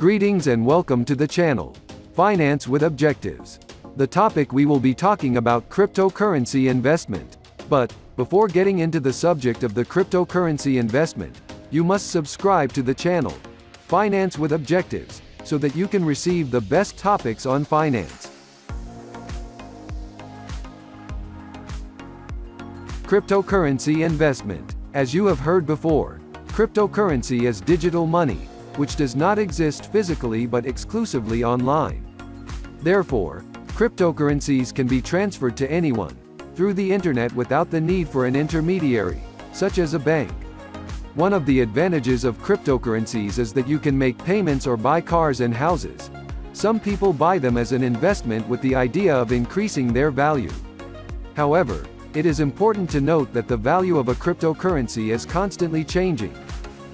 Greetings and welcome to the channel, Finance with Objectives. The topic we will be talking about cryptocurrency investment. But, before getting into the subject of the cryptocurrency investment, you must subscribe to the channel, Finance with Objectives, so that you can receive the best topics on finance. Cryptocurrency investment. As you have heard before, cryptocurrency is digital money, which does not exist physically but exclusively online. Therefore, cryptocurrencies can be transferred to anyone, through the internet without the need for an intermediary, such as a bank. One of the advantages of cryptocurrencies is that you can make payments or buy cars and houses. Some people buy them as an investment with the idea of increasing their value. However, it is important to note that the value of a cryptocurrency is constantly changing.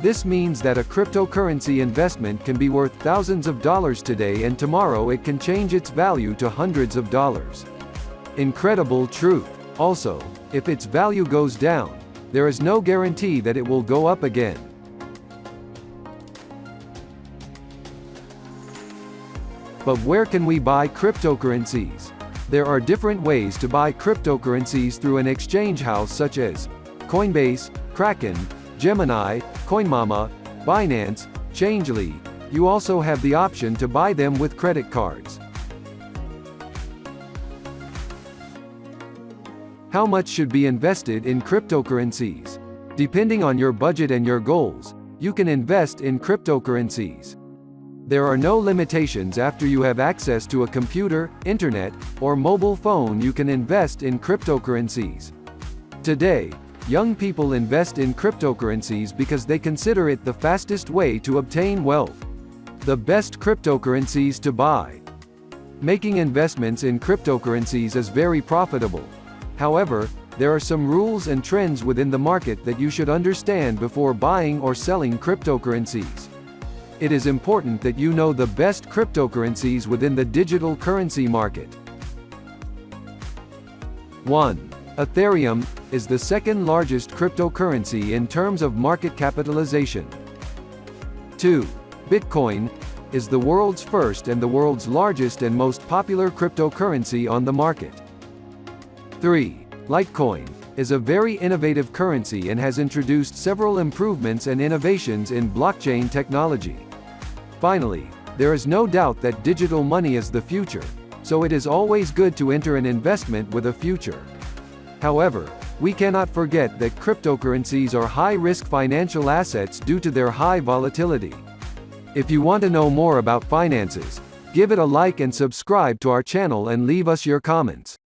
This means that a cryptocurrency investment can be worth thousands of dollars today and tomorrow it can change its value to hundreds of dollars. Incredible truth. Also, if its value goes down, there is no guarantee that it will go up again. But where can we buy cryptocurrencies? There are different ways to buy cryptocurrencies through an exchange house such as Coinbase, Kraken, Gemini, CoinMama, Binance, Changely. You also have the option to buy them with credit cards. How much should be invested in cryptocurrencies? Depending on your budget and your goals, you can invest in cryptocurrencies. There are no limitations. After you have access to a computer, internet, or mobile phone, you can invest in cryptocurrencies. Today, young people invest in cryptocurrencies because they consider it the fastest way to obtain wealth. The best cryptocurrencies to buy. Making investments in cryptocurrencies is very profitable. However, there are some rules and trends within the market that you should understand before buying or selling cryptocurrencies. It is important that you know the best cryptocurrencies within the digital currency market. 1. Ethereum is the second largest cryptocurrency in terms of market capitalization. 2. Bitcoin is the world's first and the world's largest and most popular cryptocurrency on the market. 3. Litecoin is a very innovative currency and has introduced several improvements and innovations in blockchain technology. Finally, there is no doubt that digital money is the future, so it is always good to enter an investment with a future. However, we cannot forget that cryptocurrencies are high-risk financial assets due to their high volatility. If you want to know more about finances, give it a like and subscribe to our channel and leave us your comments.